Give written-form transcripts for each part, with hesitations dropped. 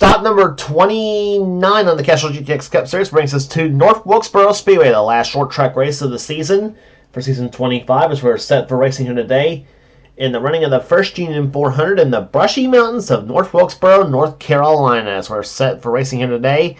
Stop number 29 on the Castrol GTX Cup Series brings us to North Wilkesboro Speedway, the last short track race of the season for season 25, as we're set for racing here today in the running of the First Union 400 in the Brushy Mountains of North Wilkesboro, North Carolina. As we're set for racing here today,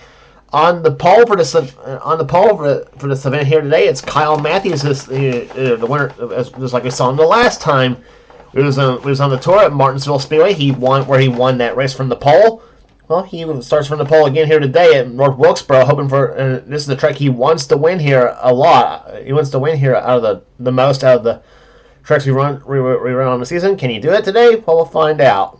on the pole for this event here today, it's Kyle Matthews, the winner, just like we saw him the last time. He was on the tour at Martinsville Speedway. He won that race from the pole. Well, he starts from the pole again here today at North Wilkesboro, hoping for. This is the track he wants to win here a lot. He wants to win here out of the most out of the tracks we run on the season. Can he do it today? Well, we'll find out.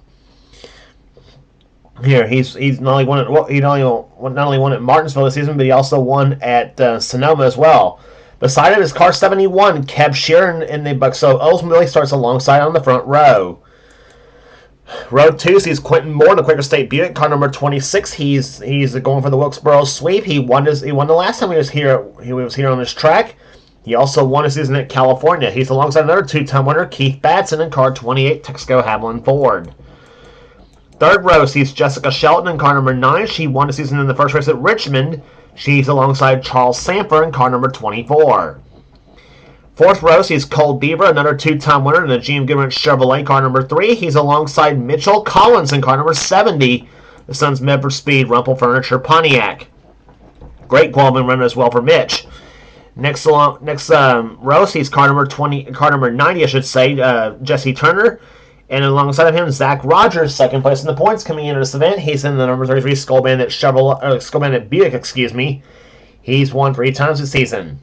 Here, he's not only won at Martinsville this season, but he also won at Sonoma as well. Beside him is car 71, Keb Sheeran in the Buck. So Oldsmobile starts alongside on the front row. Row 2 sees Quentin Moore in the Quaker State Buick, car number 26. He's going for the Wilkesboro sweep. He won the last time he was here. He was here on this track. He also won a season at California. He's alongside another two-time winner, Keith Batson, in car 28, Texaco Haviland Ford. Third row sees Jessica Shelton in car number 9. She won a season in the first race at Richmond. She's alongside Charles Sanford in car number 24. Fourth row sees Cole Beaver, another two-time winner in the GM Goodwrench Chevrolet, car number 3. He's alongside Mitchell Collins in car number 70, the Sun's Medford Speed Rumpel Furniture Pontiac. Great qualifying run as well for Mitch. Next row sees car number 90, I should say, Jesse Turner, and alongside of him, Zach Rogers, second place in the points coming into this event. He's in the number 33 Skull Bandit Buick, excuse me. He's won 3 times this season.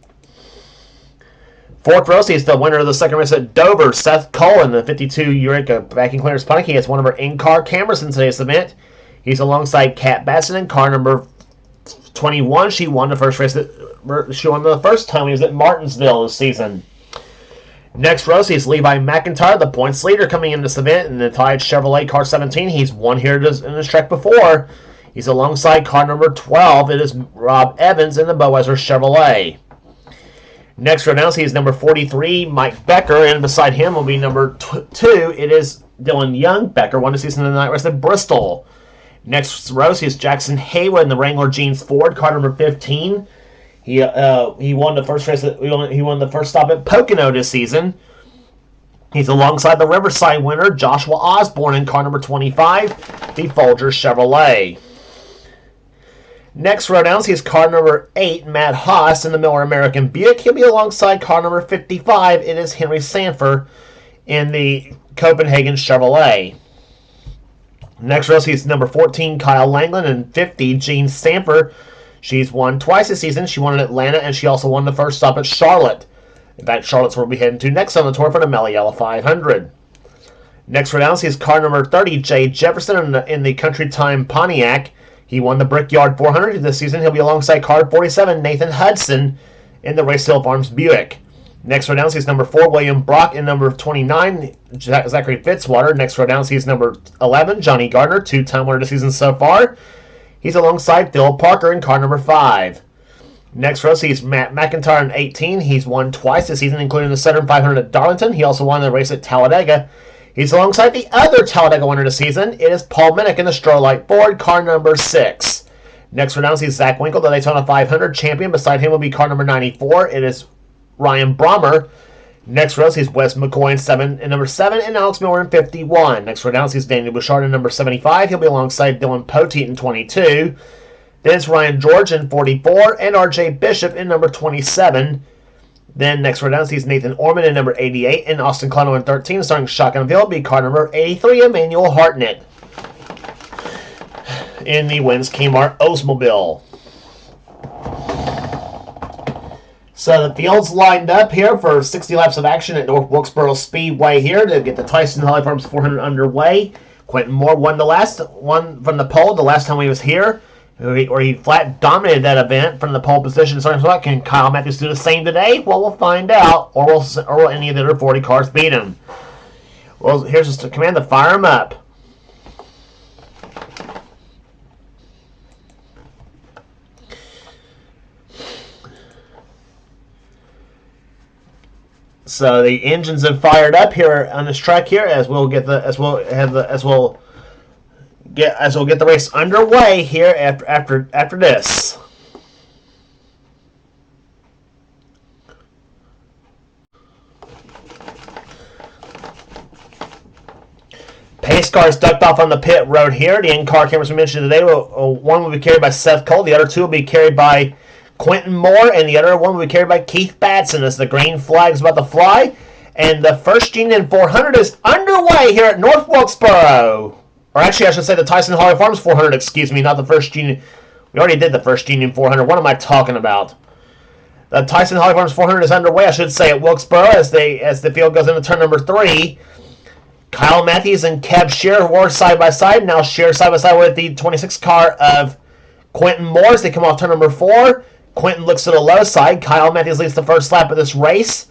Fourth row sees the winner of the second race at Dover, Seth Cole, in the 52 Eureka Vacuum Cleaners Pontiac. He has one of our in-car cameras in today's event. He's alongside Kat Batson in car number 21. She won the first race. She won the first time he was at Martinsville this season. Next row sees Levi McIntyre, the points leader, coming in this event in the Tide Chevrolet car 17. He's won here in this track before. He's alongside car number 12. It is Rob Evans in the Budweiser Chevrolet. Next row down sees number 43, Mike Becker, and beside him will be number 2. It is Dylan Young. Becker won the season in the night race at Bristol. Next row sees Jackson Haywood in the Wrangler Jeans Ford, car number 15. He won the first race. He won the first stop at Pocono this season. He's alongside the Riverside winner Joshua Osborne in car number 25, the Folger Chevrolet. Next row down sees car number 8, Matt Haas in the Miller American Buick. He'll be alongside car number 55. It is Henry Sanford in the Copenhagen Chevrolet. Next row sees number 14, Kyle Langland, and 50, Jean Sanford. She's won twice this season. She won in Atlanta, and she also won the first stop at Charlotte. In fact, Charlotte's where we'll be heading to next on the tour for the Melliella 500. Next row down sees car number 30, Jay Jefferson in the Country Time Pontiac. He won the Brickyard 400 this season. He'll be alongside car 47, Nathan Hudson, in the Race Hill Farms Buick. Next row down sees number 4, William Brock, in number 29, Zachary Fitzwater. Next row down sees number 11, Johnny Gardner, two-time winner this season so far. He's alongside Phil Parker in car number 5. Next row sees Matt McIntyre in 18. He's won twice this season, including the Southern 500 at Darlington. He also won the race at Talladega. He's alongside the other Talladega winner this season. It is Paul Minnick in the Strolight Ford, car number 6. Next row down sees Zach Winkle, the Daytona 500 champion. Beside him will be car number 94. It is Ryan Brommer. Next row sees Wes McCoy in number 7 and Alex Miller in 51. Next row down sees Daniel Bouchard in number 75. He'll be alongside Dylan Poteet in 22. Then it's Ryan George in 44 and RJ Bishop in number 27. Then next row down sees Nathan Orman in number 88 and Austin Clono in 13. Starting shotgunville will be car number 83, Emmanuel Hartnett in the Wins Kmart Oldsmobile. So the field's lined up here for 60 laps of action at North Wilkesboro Speedway here to get the Tyson Holly Farms 400 underway. Quentin Moore won the last one from the pole the last time he was here, where he flat dominated that event from the pole position. So can Kyle Matthews do the same today? Well, we'll find out. Or will any of the other 40 cars beat him? Well, here's just a command to fire him up. So the engines have fired up here on this track here, as we'll get we'll get the race underway here after this. Pace cars ducked off on the pit road here. The in-car cameras we mentioned today, one will be carried by Seth Cole, the other two will be carried by Quentin Moore, and the other one will be carried by Keith Batson as the green flag is about to fly. And the first Union 400 is underway here at North Wilkesboro. Or actually, I should say the Tyson Holly Farms 400, excuse me, not the first Union. We already did the first Union 400. What am I talking about? The Tyson Holly Farms 400 is underway, I should say, at Wilkesboro as the field goes into turn number 3. Kyle Matthews and Kev Shearer were side by side. Now Shearer side by side with the 26 car of Quentin Moore as they come off turn number 4. Quentin looks to the low side. Kyle Matthews leads the first lap of this race.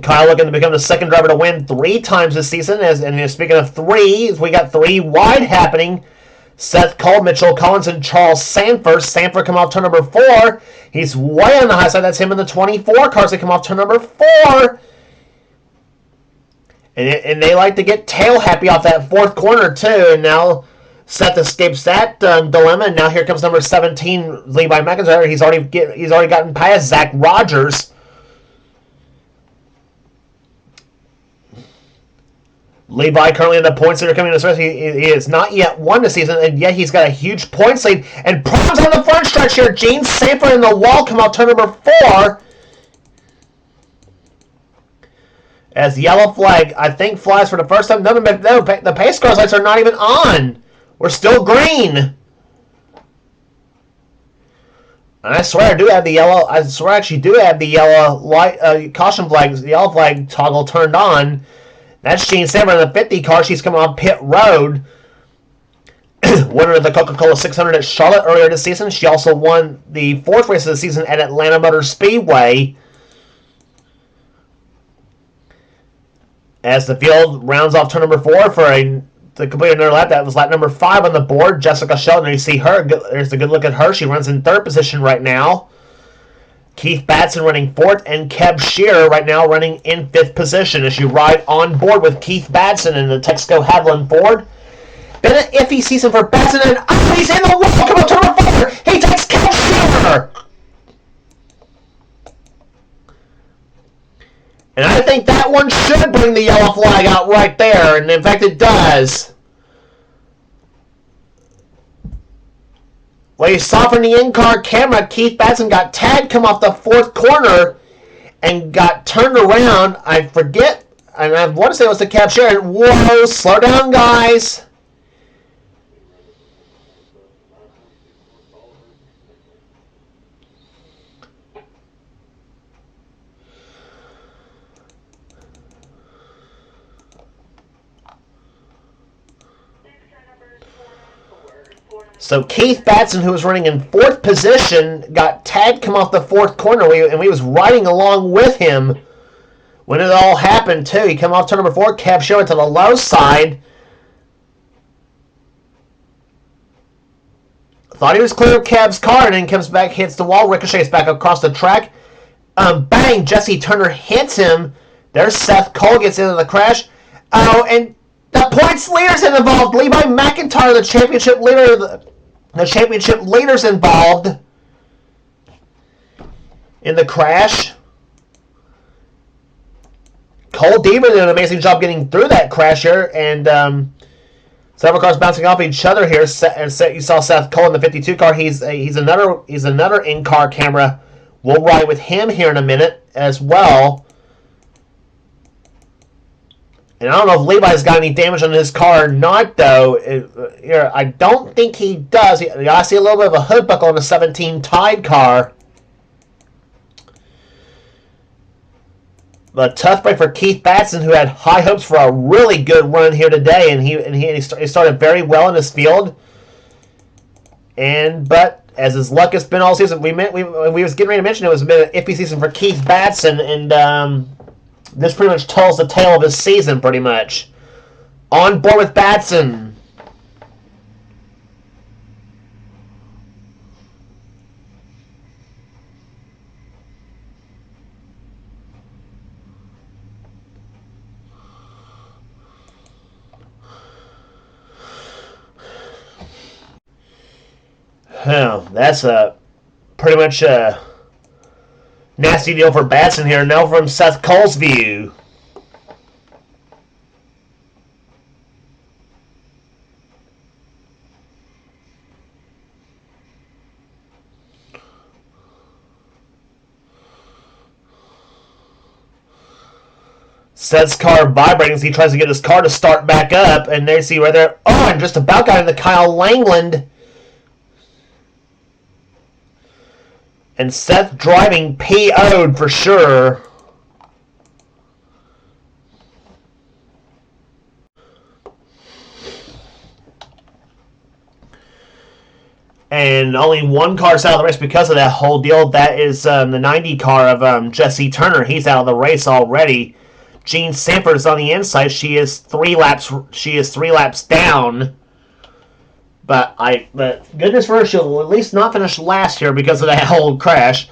Kyle looking to become the second driver to win 3 times this season. And speaking of 3, we got 3 wide happening. Seth Cole, Mitchell Collins, and Charles Sanford. Sanford come off turn number 4. He's way on the high side. That's him in the 24 cars that come off turn number 4. And they like to get tail happy off that 4th corner too. And now Seth escapes that dilemma. And now here comes number 17, Levi McIntyre. He's already gotten past Zach Rogers. Levi currently in the points that are coming in this race. He has not yet won the season, and yet he's got a huge points lead. And problems on the front stretch here. Gene Sanford and the wall come out turn number 4. As the yellow flag, I think, flies for the first time. No, the pace cars lights are not even on. We're still green. And I swear I do have the yellow. I swear I actually do have the yellow light caution flags. The yellow flag toggle turned on. That's Gene Sanford in the 50 car. She's coming on pit road. Winner of the Coca-Cola 600 at Charlotte earlier this season. She also won the 4th race of the season at Atlanta Motor Speedway. As the field rounds off turn number 4 to complete another lap. That was lap number 5 on the board. Jessica Shelton, you see her. There's a good look at her. She runs in 3rd position right now. Keith Batson running 4th, and Kev Shearer right now running in 5th position as you ride on board with Keith Batson in the Texaco Haviland Ford. Been an iffy season for Batson, and he's in the wall. Come on, turn number 4. He takes Kev Shearer. And I think that one should bring the yellow flag out right there. And in fact, it does. Well, you saw from the in-car camera, Keith Batson got tagged, come off the 4th corner, and got turned around. I forget, and I want to say it was the Kev Shearer. Whoa, slow down, guys. So Keith Batson, who was running in 4th position, got tagged, come off the 4th corner, and we was riding along with him when it all happened, too. He come off turn number 4, Kev Shearer to the low side. Thought he was clear of Kev's car, and then comes back, hits the wall, ricochets back across the track. Bang! Jesse Turner hits him. There's Seth Cole, gets into the crash. Oh, and the points leaders involved. Levi McIntyre, the championship leader. The championship leaders involved in the crash. Cole Deaver did an amazing job getting through that crash here, and several cars bouncing off each other here. And you saw Seth Cole in the 52 car. He's another in-car camera. We'll ride with him here in a minute as well. And I don't know if Levi's got any damage on his car or not, though. I don't think he does. I see a little bit of a hood buckle on the 17 Tide car. But tough break for Keith Batson, who had high hopes for a really good run here today, and he started very well in this field. But as his luck has been all season, we was getting ready to mention it was been an iffy season for Keith Batson, and this pretty much tells the tale of his season, pretty much. On board with Batson. Well, that's a pretty much a nasty deal for Batson here. Now from Seth Cole's view. Seth's car vibrating as he tries to get his car to start back up, and they see right there, oh, and just about got into Kyle Langland. And Seth driving PO'd for sure. And only one car's out of the race because of that whole deal. That is the 90 car of Jesse Turner. He's out of the race already. Jean Sanford is on the inside. She is 3 laps. She is 3 laps down. But goodness for her, she'll at least not finish last here because of that whole crash.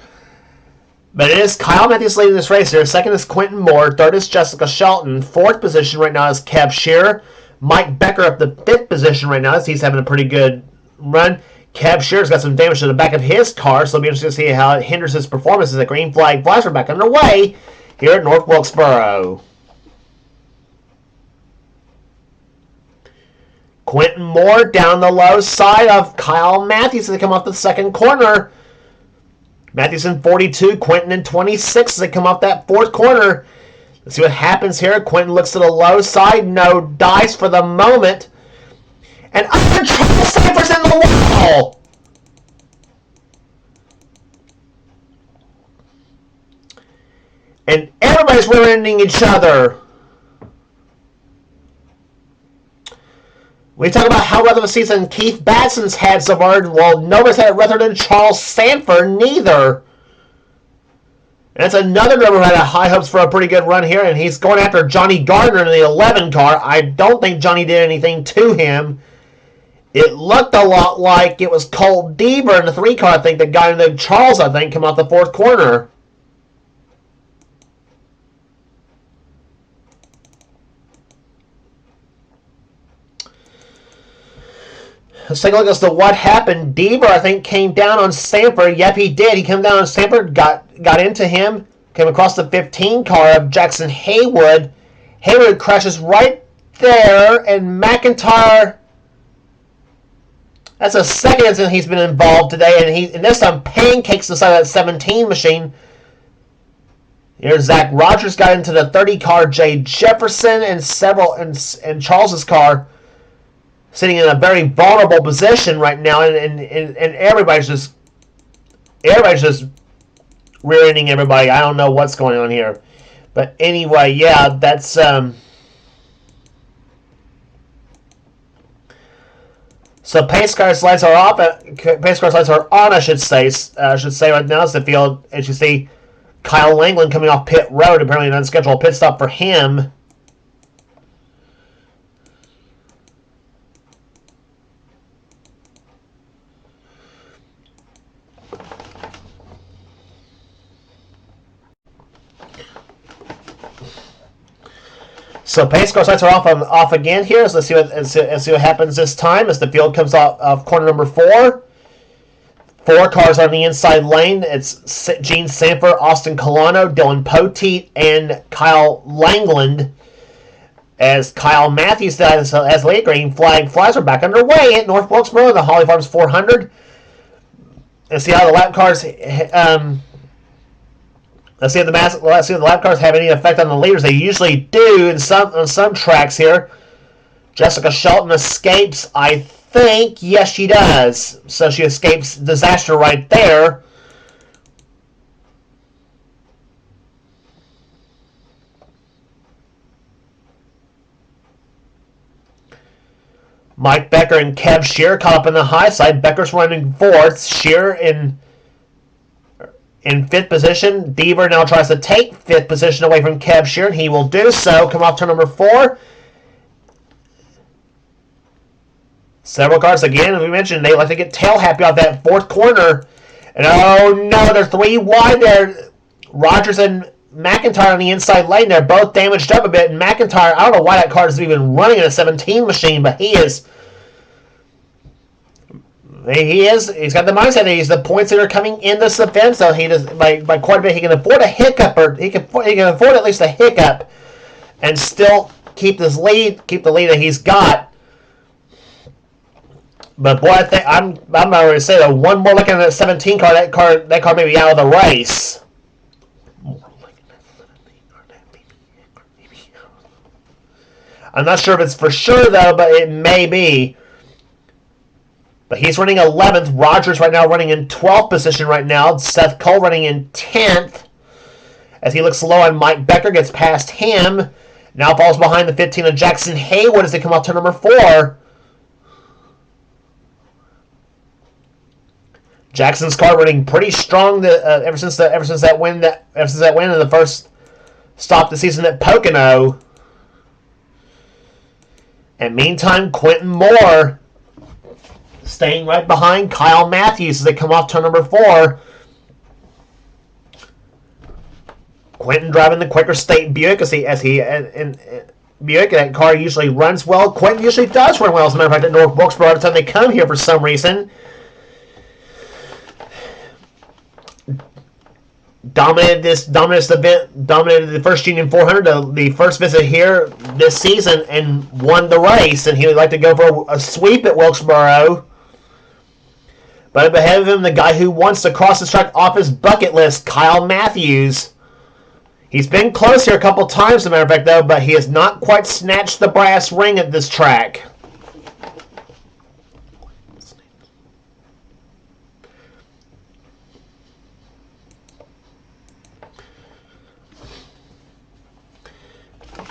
But it is Kyle Matthews leading this race here. Second is Quentin Moore. Third is Jessica Shelton. Fourth position right now is Kev Shearer. Mike Becker up the 5th position right now as he's having a pretty good run. Kev Shearer's got some damage to the back of his car, so it'll be interesting to see how it hinders his performance as the green flag flies are back underway here at North Wilkesboro. Quentin Moore down the low side of Kyle Matthews as they come off the second corner. Matthews in 42, Quentin in 26 as they come off that fourth corner. Let's see what happens here. Quentin looks to the low side, no dice for the moment. And Charles Cypher's in the wall! And everybody's rear-ending each other. We talk about how rather of a season Keith Batson's had so far. Well, nobody's had it rather than Charles Sanford, neither. And that's another driver who had high hopes for a pretty good run here, and he's going after Johnny Gardner in the 11 car. I don't think Johnny did anything to him. It looked a lot like it was Cole Deaver in the 3 car, I think, that got into Charles, I think, come out the fourth corner. Let's take a look as to what happened. Deaver, I think, came down on Sanford. Yep, he did. He came down on Sanford, got into him, came across the 15 car of Jackson Haywood. Haywood crashes right there, and McIntyre... That's the second incident he's been involved today, and this time pancakes the side of that 17 machine. Here's Zach Rogers got into the 30 car, Jay Jefferson, and Charles's car, sitting in a very vulnerable position right now, and everybody's just rear-ending everybody. I don't know what's going on here, but anyway, yeah, that's so pace car's lights are off. Pace car's lights are on, I should say right now. As the field, as you see, Kyle Langland coming off pit road. Apparently, an unscheduled pit stop for him. So pace car lights are off again here. So let's see what happens this time as the field comes off corner number 4. 4 cars on the inside lane. It's Gene Sanford, Austin Colano, Dylan Poteet, and Kyle Langland. As Kyle Matthews does as late green flag flies are back underway at North Wilkesboro, the Holly Farms 400. And see how the lap cars. Let's see if the lap cars have any effect on the leaders. They usually do on some tracks here. Jessica Shelton escapes, I think. Yes, she does. So she escapes disaster right there. Mike Becker and Kev Shearer caught up in the high side. Becker's running 4th. Shearer in 5th position. Deaver now tries to take 5th position away from Kev Shearer, and he will do so. Come off turn number 4. Several cars, again, as we mentioned, they like to get tail happy off that 4th corner. And oh no, they're 3 wide there. Rogers and McIntyre on the inside lane. They're both damaged up a bit. And McIntyre, I don't know why that car is even running in a 17 machine, but he is... He is. He's got the mindset that he's the points that are coming in this event, so he does by quite a bit. He can afford a hiccup, or he can afford at least a hiccup, and still keep the lead that he's got. But boy, I think I'm not going to say that one more look at that 17 car. That car may be out of the race. I'm not sure if it's for sure though, but it may be. But he's running 11th. Rogers right now running in 12th position right now. Seth Cole running in 10th. As he looks low on Mike Becker, gets past him. Now falls behind the 15 of Jackson Haywood as they come off to number 4. Jackson's car running pretty strong ever since that win in the first stop of the season at Pocono. And meantime, Quentin Moore staying right behind Kyle Matthews as they come off turn number 4. Quentin driving the Quaker State Buick Buick, that car usually runs well. Quentin usually does run well, as a matter of fact, at North Wilkesboro every time they come here for some reason. Dominated the first Union 400, the first visit here this season, and won the race. And he would like to go for a sweep at Wilkesboro. But ahead of him, the guy who wants to cross the track off his bucket list, Kyle Matthews. He's been close here a couple times, as a matter of fact, though, but he has not quite snatched the brass ring at this track.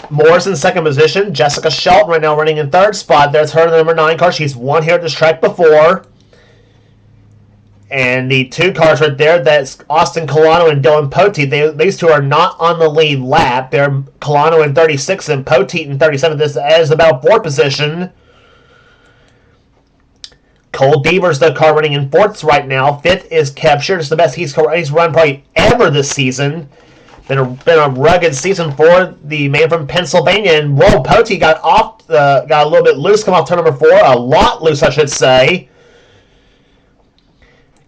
Moore's in second position. Jessica Shelton right now running in third spot. There's her, the number 9 car. She's won here at this track before. And the 2 cars right there, that's Austin Colano and Dylan Poteet. These 2 are not on the lead lap. They're Colano in 36 and Poteet in 37. This is about 4th position. Cole Deaver's the car running in 4th right now. 5th is Kev Shear. It's the best he's run probably ever this season. Been a rugged season for the man from Pennsylvania. And whoa, Poteet got a little bit loose, come off turn number 4. A lot loose, I should say.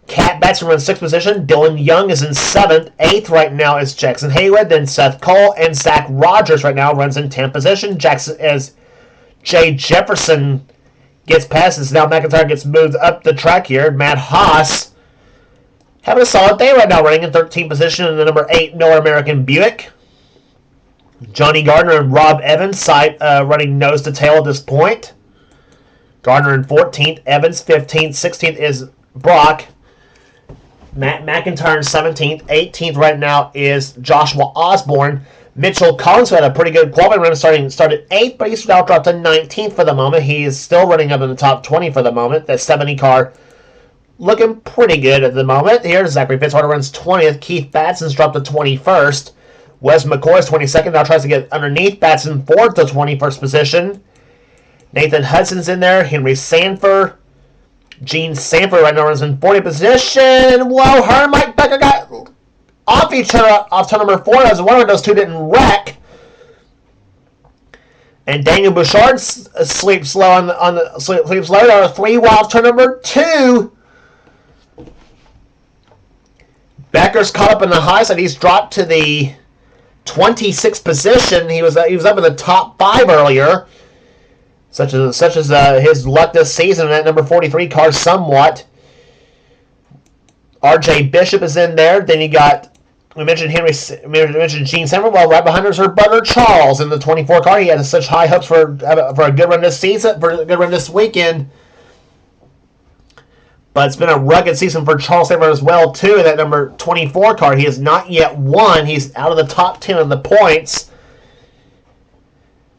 Cat Batson runs 6th position. Dylan Young is in 7th. 8th right now is Jackson Haywood. Then Seth Cole and Zach Rogers right now runs in 10th position. Jackson as Jay Jefferson gets past us. Now McIntyre gets moved up the track here. Matt Haas having a solid day right now, running in 13th position in the number 8 Miller American Buick. Johnny Gardner and Rob Evans running nose to tail at this point. Gardner in 14th. Evans 15th. 16th is Brock. Matt McIntyre in 17th. 18th right now is Joshua Osborne. Mitchell Collins, who had a pretty good qualifying run, started 8th, but he's now dropped to 19th for the moment. He is still running up in the top 20 for the moment. That 70 car looking pretty good at the moment. Here's Zachary Fitzwater runs 20th. Keith Batson's dropped to 21st. Wes McCoy is 22nd. Now tries to get underneath Batson 4th to 21st position. Nathan Hudson's in there. Henry Sanford. Gene Sanford right now runs in 40th position. Whoa, her and Mike Becker got off each other off turn number 4. As one of those 2 didn't wreck. And Daniel Bouchard sleeps low sleeps low. There are 3 wild turn number 2. Becker's caught up in the high side. He's dropped to the 26th position. He was up in the top 5 earlier. Such as his luck this season in that number 43 car somewhat. R.J. Bishop is in there. Then you got, we mentioned Gene Sanford. Well, right behind her is her brother Charles in the 24 car. He had such high hopes for a good run this season, for a good run this weekend. But it's been a rugged season for Charles Sanford as well, too. That number 24 car, he has not yet won. He's out of the top 10 of the points.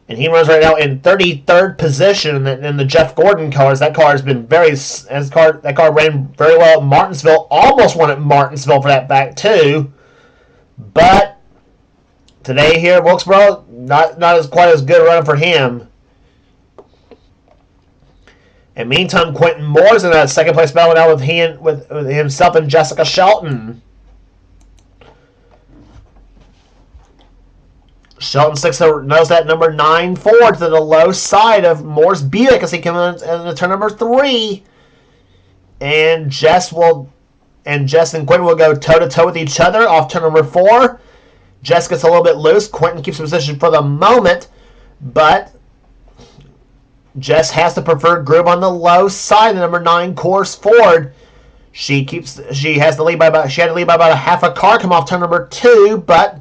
And he runs right now in 33rd position in the Jeff Gordon cars. That car has been that car ran very well at Martinsville. Almost won at Martinsville for that fact, too. But today here at Wilkesboro, not quite as good a run for him. And meantime, Quentin Moore's in a second place battle now with himself and Jessica Shelton. Shelton sticks knows that number 9 Ford to the low side of Moore's Buick as he comes in turn number 3. And Jess and Quentin will go toe-to-toe with each other off turn number 4. Jess gets a little bit loose. Quentin keeps position for the moment, but Jess has the preferred groove on the low side. The number 9 course Ford. She had to lead by about a half a car come off turn number 2, but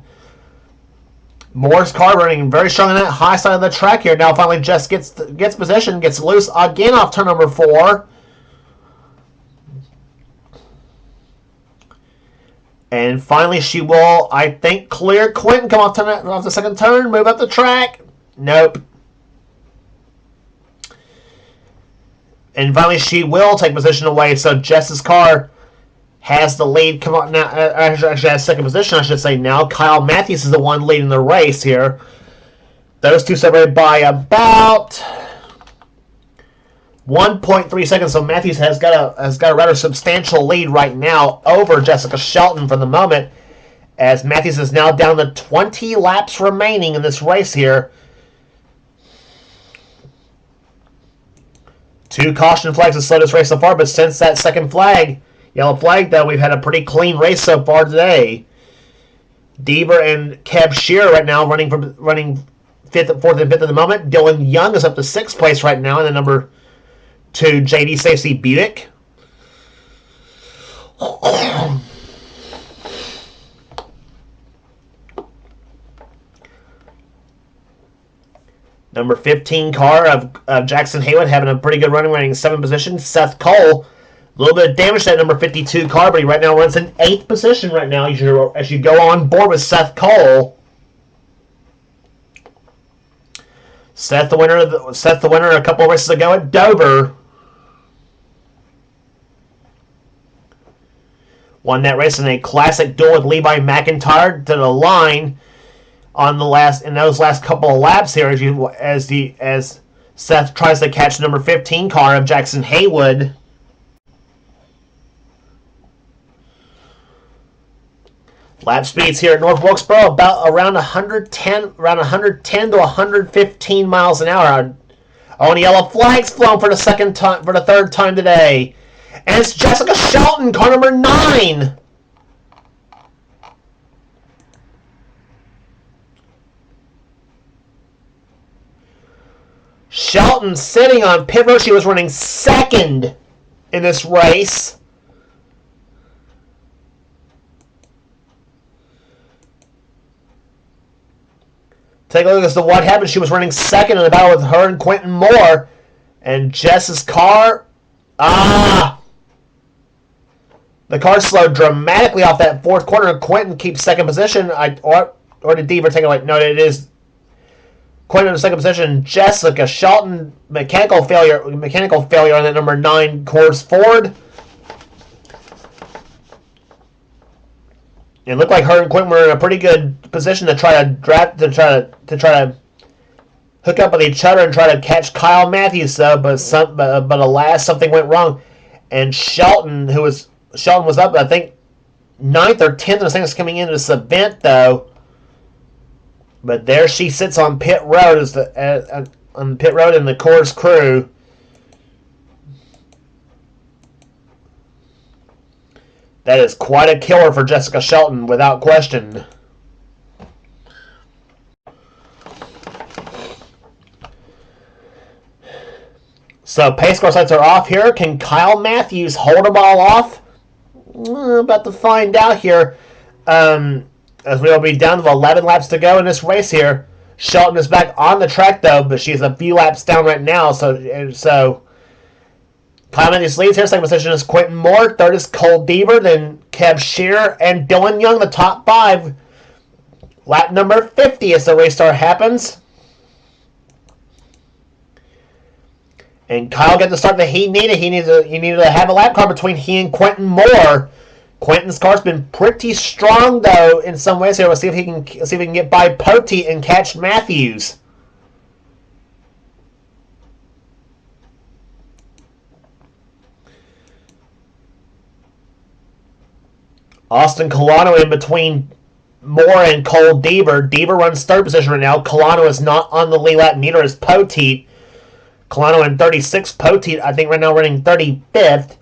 Moore's car running very strong on that high side of the track here. Now finally Jess gets position, gets loose again off turn number 4. And finally she will, I think, clear Quentin, come off the second turn, move up the track. Nope. And finally she will take position away, so Jess's car has the lead. Come on now, actually has second position, I should say now. Kyle Matthews is the one leading the race here. Those two separated by about 1.3 seconds, so Matthews has got a rather substantial lead right now over Jessica Shelton for the moment, as Matthews is now down to 20 laps remaining in this race here. 2 caution flags to slow this race so far, but since that second flag, yellow flag, though, we've had a pretty clean race so far today. Deaver and Cab Shearer right now running 4th and 5th at the moment. Dylan Young is up to 6th place right now in the number 2 JD Stacey Buick. Number 15 car of Jackson Haywood having a pretty good running 7th position. Seth Cole, a little bit of damage to that number 52 car, but he right now runs in 8th position right now as you go on board with Seth Cole. Seth the winner a couple of races ago at Dover. Won that race in a classic duel with Levi McIntyre to the line in those last couple of laps here as Seth tries to catch number 15 car of Jackson Haywood. Lap speeds here at North Wilkesboro about around 110 to 115 miles an hour. Oh, and yellow flags flown for the third time today. And it's Jessica Shelton, car number 9. Shelton sitting on pit road. She was running 2nd in this race. Take a look as to what happened. She was running 2nd in the battle with her and Quentin Moore. And Jess's car... The car slowed dramatically off that 4th corner. Quentin keeps 2nd position. Or did Deaver take it away? No, it is Quentin in 2nd position. Jessica Shelton, mechanical failure on that number 9 course Ford. It looked like her and Quentin were in a pretty good position to try to hook up with each other and try to catch Kyle Matthews, though. But alas, something went wrong, and Shelton was up, I think, 9th or 10th in the seconds coming into this event, though. But there she sits on pit road on pit road in the Coors crew. That is quite a killer for Jessica Shelton, without question. So pace car sights are off here. Can Kyle Matthews hold them all off? About to find out here. As we'll be down to 11 laps to go in this race here. Shelton is back on the track, though, but she's a few laps down right now. So Kyle Matthews leads here. 2nd position is Quentin Moore. 3rd is Cole Deaver. Then Cab Shearer and Dylan Young, the top 5. Lap number 50 as the race start happens. And Kyle got the start that he needed. He needed to have a lap car between he and Quentin Moore. Quentin's car's been pretty strong, though, in some ways here. We'll see if he can get by Poteet and catch Matthews. Austin Colano in between Moore and Cole Deaver. Deaver runs 3rd position right now. Colano is not on the lead lap meter as Poteet. Colano in 36th. Poteet, I think, right now running 35th.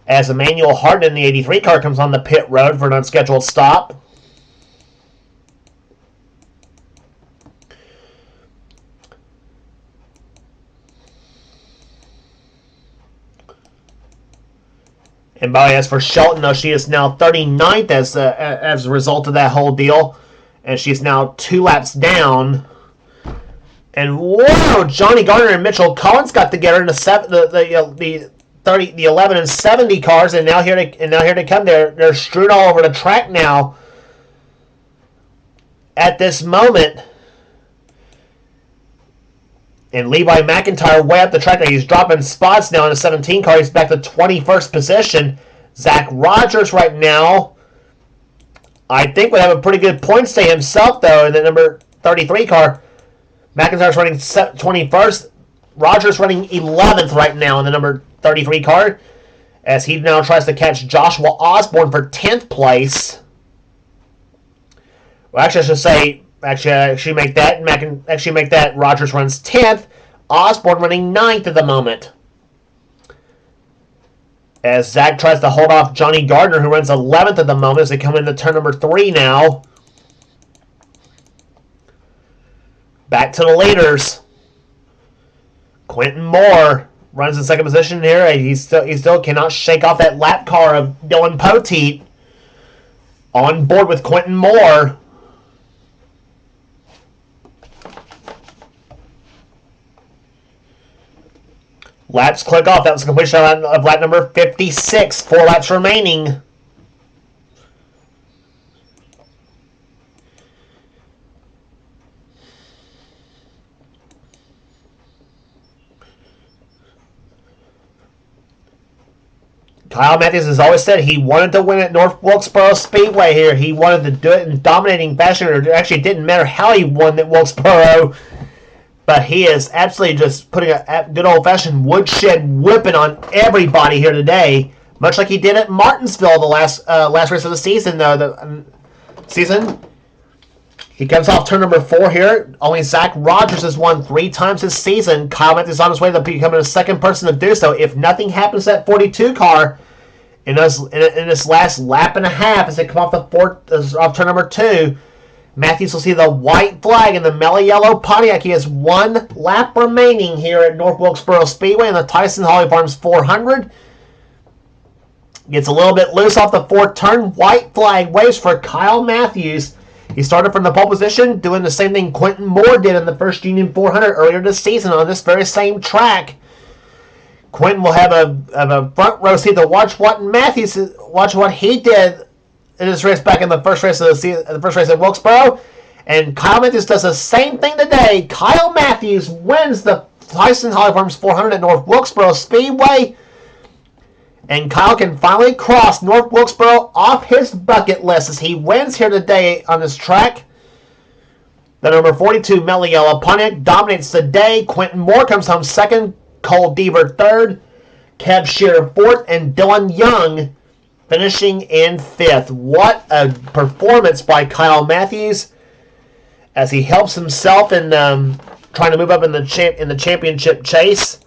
as Emmanuel Hardin in the 83 car comes on the pit road for an unscheduled stop. And by the way, as for Shelton, though, she is now 39th as a result of that whole deal. And she's now 2 laps down. And whoa, Johnny Gardner and Mitchell Collins got together in the 11 and 70 cars, and now here they come. They're strewn all over the track now. At this moment, and Levi McIntyre way up the track there. He's dropping spots now in the 17 car. He's back to 21st position. Zach Rogers right now, I think, would have a pretty good points day himself, though, in the number 33 car. McIntyre's running 21st. Rogers running 11th right now in the number 33 car, as he now tries to catch Joshua Osborne for 10th place. Well, actually, I should say, actually make that Rogers runs 10th. Osborne running 9th at the moment, as Zach tries to hold off Johnny Gardner, who runs 11th at the moment, as they come into turn number 3 now. Back to the leaders. Quentin Moore runs in second position here. He still cannot shake off that lap car of Dylan Poteet. On board with Quentin Moore. Laps click off. That was the completion of lap number 56. 4 laps remaining. Kyle Matthews has always said he wanted to win at North Wilkesboro Speedway here. He wanted to do it in dominating fashion. It actually didn't matter how he won at Wilkesboro. But he is absolutely just putting a good old-fashioned woodshed whipping on everybody here today. Much like he did at Martinsville the last race of the season, though. He comes off turn number 4 here. Only Zach Rogers has won 3 times this season. Kyle Matthews is on his way to becoming the second person to do so. If nothing happens to that 42 car in this last lap and a half as they come off off turn number 2, Matthews will see the white flag in the mellow yellow Pontiac. He has 1 lap remaining here at North Wilkesboro Speedway in the Tyson Holly Farms 400. Gets a little bit loose off the 4th turn. White flag waves for Kyle Matthews. He started from the pole position, doing the same thing Quentin Moore did in the first Union 400 earlier this season on this very same track. Quentin will have a front row seat to watch what he did in this race back in the first race at Wilkesboro. And Kyle Matthews does the same thing today. Kyle Matthews wins the Tyson Holly Farms 400 at North Wilkesboro Speedway. And Kyle can finally cross North Wilkesboro off his bucket list as he wins here today on this track. The number 42 Mellow Yellow Pontiac dominates the day. Quentin Moore comes home second. Cole Deaver third. Kev Shearer fourth. And Dylan Young finishing in 5th. What a performance by Kyle Matthews as he helps himself in trying to move up in the championship chase.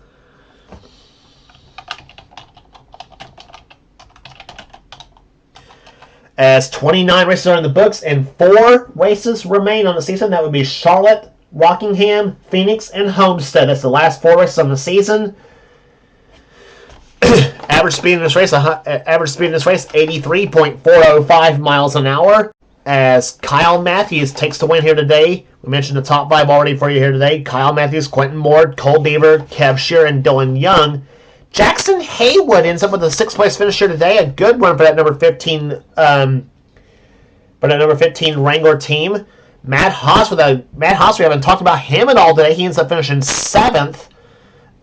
As 29 races are in the books and 4 races remain on the season. That would be Charlotte, Rockingham, Phoenix, and Homestead. That's the last 4 races on the season. Average speed in this race, 83.405 miles an hour. As Kyle Matthews takes the win here today. We mentioned the top 5 already for you here today. Kyle Matthews, Quentin Moore, Cole Deaver, Kev Shearer, and Dylan Young. Jackson Haywood ends up with a 6th place finish here today. A good one for that number 15 Wrangler team. Matt Haas we haven't talked about him at all today. He ends up finishing 7th.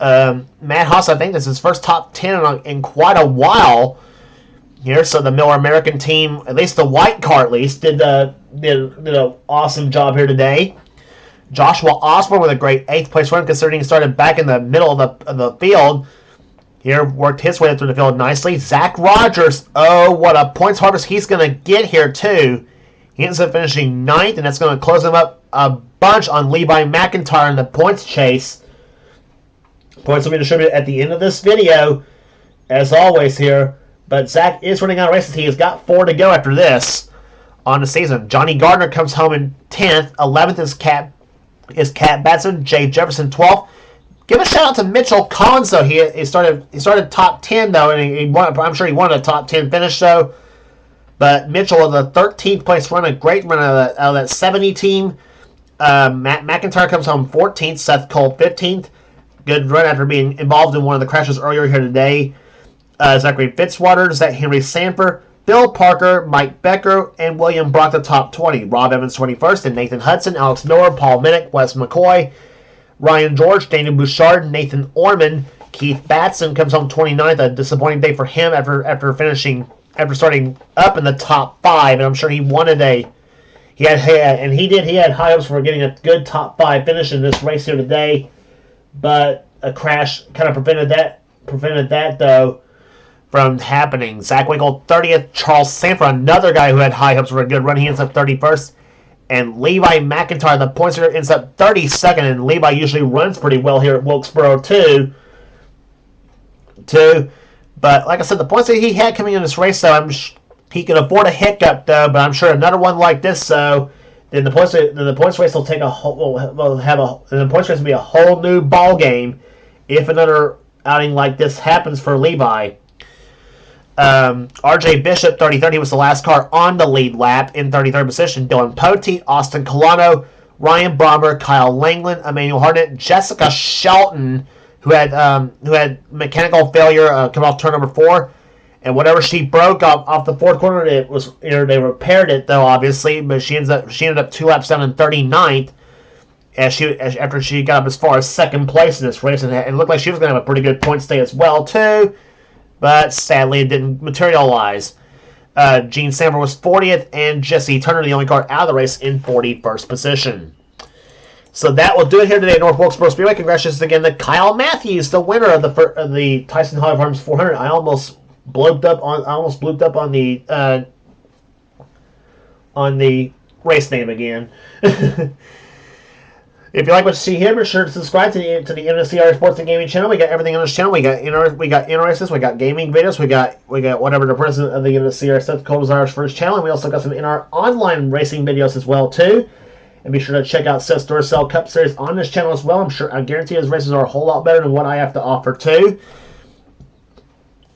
Matt Haas, I think this is his first top 10 in quite a while here. So the Miller American team, at least the white car at least, did an awesome job here today. Joshua Osborne with a great 8th place run considering he started back in the middle of the field. Here, worked his way through the field nicely. Zach Rogers, oh, what a points harvest he's going to get here, too. He ends up finishing 9th, and that's going to close him up a bunch on Levi McIntyre in the points chase. Points will be distributed at the end of this video. As always here, But Zach is running out of races. He has got 4 to go after this on the season. Johnny Gardner comes home in 10th. 11th is Cat Batson. Jay Jefferson 12th. Give a shout out to Mitchell Collins though. He started top 10 though, and he won. I'm sure he wanted a top 10 finish though. But Mitchell, the 13th place run, a great run out of that 70 team. Matt McIntyre comes home 14th. Seth Cole 15th. Good run after being involved in one of the crashes earlier here today. Zachary Fitzwater, Zach Henry Sanford, Bill Parker, Mike Becker, and William Brock the top 20. Rob Evans 21st, and Nathan Hudson, Alex Miller, Paul Minnick, Wes McCoy, Ryan George, Daniel Bouchard, Nathan Orman. Keith Batson comes home 29th. A disappointing day for him after starting up in the top 5, and I'm sure he wanted he had high hopes for getting a good top 5 finish in this race here today, but a crash kind of prevented that though from happening. Zach Winkle 30th, Charles Sanford, another guy who had high hopes for a good run, he ends up 31st, and Levi McIntyre, the points leader, ends up 32nd, and Levi usually runs pretty well here at Wilkesboro too. But like I said, the points that he had coming in this race, though, he can afford a hiccup though. But I'm sure another one like this, then the points race will take a whole, the points race will be a whole new ball game if another outing like this happens for Levi. RJ Bishop 33rd, he was the last car on the lead lap in 33rd position. Dylan Poteet, Austin Colano, Ryan Bromber, Kyle Langland, Emmanuel Harnett, Jessica Shelton, who had mechanical failure come off turn number 4, and whatever she broke off the fourth corner, they repaired it though, obviously, but she ended up 2 laps down in 39th after she got up as far as second place in this race, and it looked like she was going to have a pretty good point stay as well too, but sadly it didn't materialize. Gene Samper was 40th, and Jesse Turner, the only car out of the race, in 41st position. So that will do it here today at North Wilkesboro Speedway. Congratulations again to Kyle Matthews, the winner of the Tyson Holly Farms 400. I almost blooped up on the race name again. If you like what you see here, be sure to subscribe to the NNSCRA Sports and Gaming channel. We got everything on this channel. We got interests, we got gaming videos, we got whatever the president of the NNSCRA Seth Cole desires for his channel. And we also got some in our online racing videos as well too. And be sure to check out Seth's Duracell Cup Series on this channel as well. I guarantee his races are a whole lot better than what I have to offer too.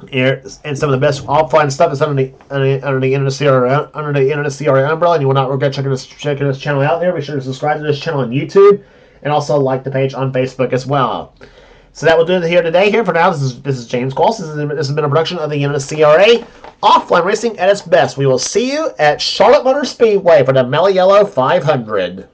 Here, and some of the best offline stuff is under the NNSCRA umbrella, and you will not regret checking this channel out there. Be sure to subscribe to this channel on YouTube, and also like the page on Facebook as well. So that will do it here today. Here for now, this is James Qualls. This has been a production of the NNSCRA Offline Racing at its best. We will see you at Charlotte Motor Speedway for the Mellow Yellow 500.